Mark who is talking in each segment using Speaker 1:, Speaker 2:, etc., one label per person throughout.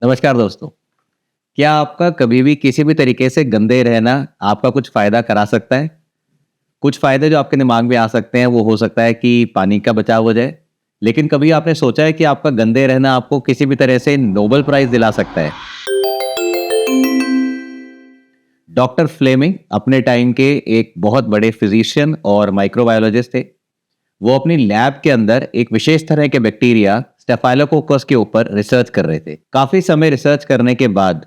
Speaker 1: नमस्कार दोस्तों। क्या आपका कभी भी किसी भी तरीके से गंदे रहना आपका कुछ फ़ायदा करा सकता है? कुछ फ़ायदे जो आपके दिमाग में आ सकते हैं वो हो सकता है कि पानी का बचाव हो जाए। लेकिन कभी आपने सोचा है कि आपका गंदे रहना आपको किसी भी तरह से नोबेल प्राइज़ दिला सकता है? डॉक्टर फ्लेमिंग अपने टाइम के एक बहुत बड़े फिज़िशियन और माइक्रोबायोलॉजिस्ट थे। वो अपनी लैब के अंदर एक विशेष तरह के बैक्टीरिया स्टेफाइलोकोकस के ऊपर रिसर्च कर रहे थे। काफ़ी समय रिसर्च करने के बाद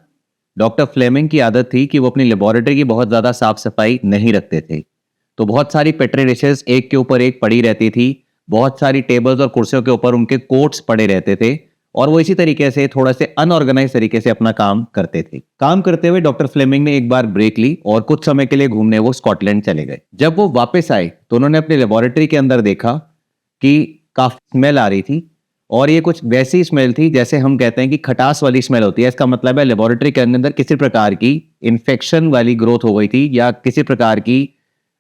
Speaker 1: डॉक्टर फ्लेमिंग की आदत थी कि वो अपनी लेबोरेटरी की बहुत ज़्यादा साफ सफाई नहीं रखते थे। तो बहुत सारी पेट्री डिशेस एक के ऊपर एक पड़ी रहती थी। बहुत सारी टेबल्स और कुर्सियों के ऊपर उनके कोट्स पड़े रहते थे। और वो इसी तरीके से थोड़ा से अनऑर्गेनाइज तरीके से अपना काम करते थे। काम करते हुए डॉक्टर फ्लेमिंग ने एक बार ब्रेक ली और कुछ समय के लिए घूमने वो स्कॉटलैंड चले गए। जब वो वापस आए तो उन्होंने अपनी लेबोरेटरी के अंदर देखा कि काफी स्मेल आ रही थी। और ये कुछ वैसी स्मेल थी जैसे हम कहते हैं कि खटास वाली स्मेल होती है। इसका मतलब है लेबोरेटरी के अंदर किसी प्रकार की इन्फेक्शन वाली ग्रोथ हो गई थी या किसी प्रकार की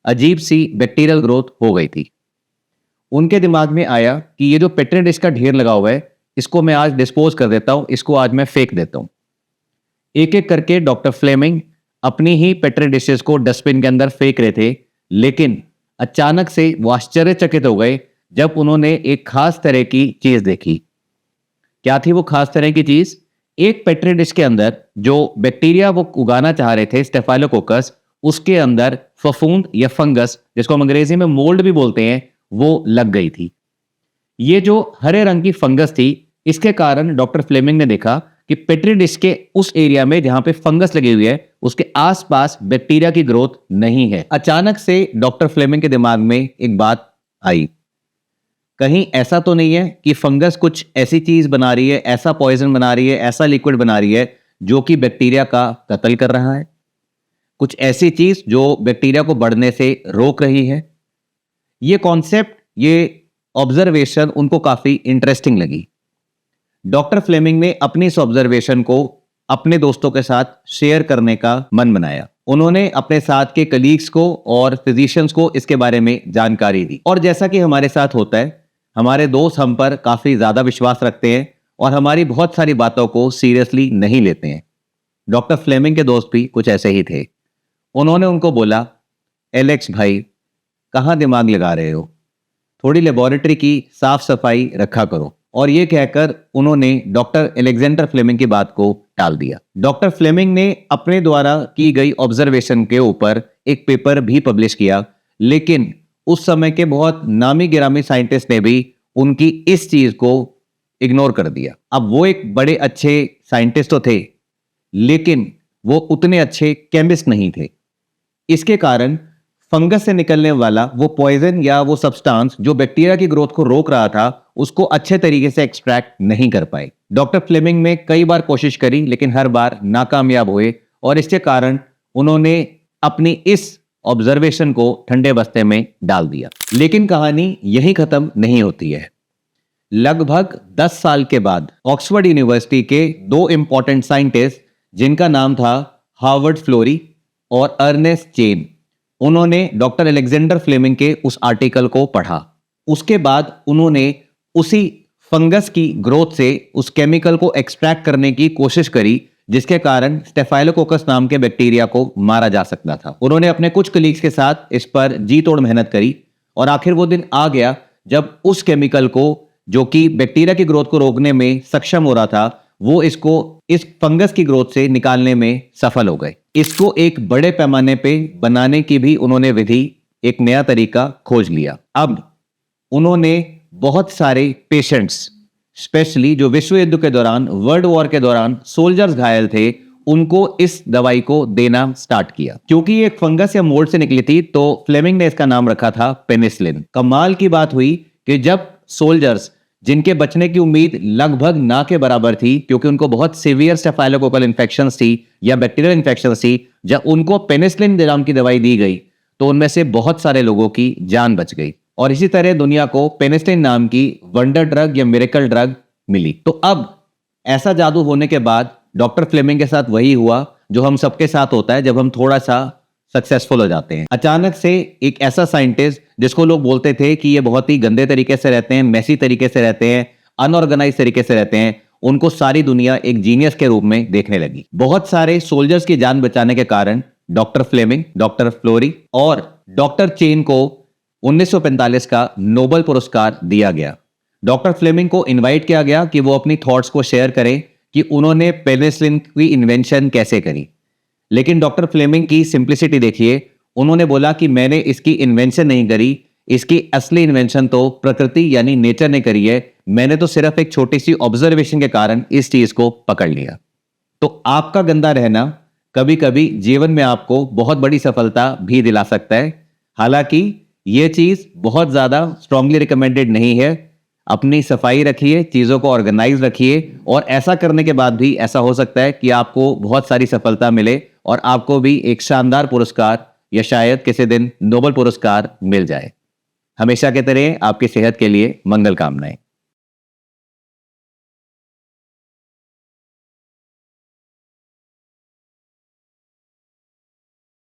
Speaker 1: अजीब सी बैक्टीरियल ग्रोथ हो गई थी। उनके दिमाग में आया कि ये जो पेट्री डिश का ढेर लगा हुआ है, इसको मैं आज डिस्पोज कर देता हूं, इसको आज मैं फेंक देता हूं। एक एक करके डॉक्टर फ्लेमिंग अपनी ही पेट्री डिशेस को डस्टबिन के अंदर फेंक रहे थे। लेकिन अचानक से वो आश्चर्यचकित हो गए जब उन्होंने एक खास तरह की चीज देखी। क्या थी वो खास तरह की चीज? एक पेट्री डिश के अंदर जो बैक्टीरिया वो उगाना चाह रहे थे, स्टेफाइलोकोकस, उसके अंदर फफूंद या फंगस, जिसको हम अंग्रेजी में मोल्ड भी बोलते हैं, वो लग गई थी। ये जो हरे रंग की फंगस थी, इसके कारण डॉक्टर फ्लेमिंग ने देखा कि पेट्री डिश के उस एरिया में जहां पे फंगस लगी हुई है, उसके आसपास बैक्टीरिया की ग्रोथ नहीं है। अचानक से डॉक्टर फ्लेमिंग के दिमाग में एक बात आई, कहीं ऐसा तो नहीं है कि फंगस कुछ ऐसी चीज बना रही है, ऐसा पॉइजन बना रही है, ऐसा लिक्विड बना रही है जो कि बैक्टीरिया का कत्ल कर रहा है? कुछ ऐसी चीज जो बैक्टीरिया को बढ़ने से रोक रही है? ये कॉन्सेप्ट, ये ऑब्जर्वेशन उनको काफी इंटरेस्टिंग लगी। डॉक्टर फ्लेमिंग ने अपनी इस ऑब्जर्वेशन को अपने दोस्तों के साथ शेयर करने का मन बनाया। उन्होंने अपने साथ के कलीग्स को और फिजिशियंस को इसके बारे में जानकारी दी। और जैसा कि हमारे साथ होता है, हमारे दोस्त हम पर काफी ज्यादा विश्वास रखते हैं और हमारी बहुत सारी बातों को सीरियसली नहीं लेते हैं। डॉक्टर फ्लेमिंग के दोस्त भी कुछ ऐसे ही थे। उन्होंने उनको बोला, एलेक्स भाई, कहाँ दिमाग लगा रहे हो? थोड़ी लेबोरेटरी की साफ सफाई रखा करो। और ये कहकर उन्होंने डॉक्टर एलेक्जेंडर फ्लेमिंग की बात को टाल दिया। डॉक्टर फ्लेमिंग ने अपने द्वारा की गई ऑब्जर्वेशन के ऊपर एक पेपर भी पब्लिश किया। लेकिन उस समय के बहुत नामी गिरामी साइंटिस्ट ने भी उनकी इस चीज को इग्नोर कर दिया। अब वो एक बड़े अच्छे साइंटिस्ट तो थे, लेकिन वो उतने अच्छे केमिस्ट नहीं थे। इसके कारण फंगस से निकलने वाला वो पॉइजन या वो सब्सटेंस जो बैक्टीरिया की ग्रोथ को रोक रहा था, उसको अच्छे तरीके से एक्सट्रैक्ट नहीं कर पाए। डॉक्टर फ्लेमिंग ने कई बार कोशिश करी लेकिन हर बार नाकामयाब हुए और इसके कारण उन्होंने अपनी इस ऑब्जर्वेशन को ठंडे बस्ते में डाल दिया। लेकिन कहानी यही खत्म नहीं होती है। लगभग 10 साल के बाद ऑक्सफोर्ड यूनिवर्सिटी के दो इंपॉर्टेंट साइंटिस्ट, जिनका नाम था हार्वर्ड फ्लोरी और अर्नेस्ट चेन, उन्होंने डॉक्टर एलेक्जेंडर फ्लेमिंग के उस आर्टिकल को पढ़ा। उसके बाद उन्होंने उसी फंगस की ग्रोथ से उस केमिकल को एक्सट्रैक्ट करने की कोशिश करी, जिसके कारण स्टेफाइलोकोकस नाम के बैक्टीरिया को मारा जा सकता था। उन्होंने अपने कुछ कलीग्स के साथ इस पर जी तोड़ मेहनत करी और आखिर वो दिन आ गया जब उस केमिकल को, जो कि बैक्टीरिया की ग्रोथ को रोकने में सक्षम हो रहा था, वो इसको इस फंगस की ग्रोथ से निकालने में सफल हो गए। इसको एक बड़े पैमाने पे बनाने की भी उन्होंने विधि, एक नया तरीका खोज लिया। अब उन्होंने बहुत सारे पेशेंट्स, स्पेशली जो विश्व युद्ध के दौरान, वर्ल्ड वॉर के दौरान सोल्जर्स घायल थे, उनको इस दवाई को देना स्टार्ट किया। क्योंकि ये एक फंगस या मोल्ड से निकली थी, तो फ्लेमिंग ने इसका नाम रखा था पेनिसिलिन। कमाल की बात हुई कि जब सोल्जर्स, जिनके बचने की उम्मीद लगभग ना के बराबर थी क्योंकि उनको बहुत सीवियर स्टेफाइलोकोकल इन्फेक्शंस थी या बैक्टीरियल इन्फेक्शंस थी, जब उनको पेनिसिलिन नाम की दवाई दी गई तो उनमें से बहुत सारे लोगों की जान बच गई। और इसी तरह दुनिया को पेनिसिलिन नाम की वंडर ड्रग या मिरेकल ड्रग मिली। तो अब ऐसा जादू होने के बाद डॉक्टर फ्लेमिंग के साथ वही हुआ जो हम सबके साथ होता है जब हम थोड़ा सा सक्सेसफुल हो जाते हैं। अचानक से एक ऐसा साइंटिस्ट, जिसको लोग बोलते थे कि ये बहुत ही गंदे तरीके से रहते हैं, मैसी तरीके से रहते हैं, अनऑर्गेनाइज तरीके से रहते हैं, उनको सारी दुनिया एक जीनियस के रूप में देखने लगी। बहुत सारे सोल्जर्स की जान बचाने के कारण डॉक्टर फ्लेमिंग, डॉक्टर फ्लोरी और डॉक्टर चेन को 1945 का नोबेल पुरस्कार दिया गया। डॉक्टर फ्लेमिंग को इनवाइट किया गया कि वो अपनी थॉट्स को शेयर करें कि उन्होंने पेनिसिलिन की इन्वेंशन कैसे करी। लेकिन डॉक्टर फ्लेमिंग की सिंप्लिसिटी देखिए, उन्होंने बोला कि मैंने इसकी इन्वेंशन नहीं करी, इसकी असली इन्वेंशन तो प्रकृति यानी नेचर ने करी है, मैंने तो सिर्फ एक छोटी सी ऑब्जर्वेशन के कारण इस चीज को पकड़ लिया। तो आपका गंदा रहना कभी कभी जीवन में आपको बहुत बड़ी सफलता भी दिला सकता है। हालांकि यह चीज बहुत ज्यादा स्ट्रांगली रिकमेंडेड नहीं है। अपनी सफाई रखिए, चीजों को ऑर्गेनाइज रखिए, और ऐसा करने के बाद भी ऐसा हो सकता है कि आपको बहुत सारी सफलता मिले और आपको भी एक शानदार पुरस्कार या शायद किसी दिन नोबेल पुरस्कार मिल जाए। हमेशा की तरह आपकी सेहत के लिए मंगल कामनाएं।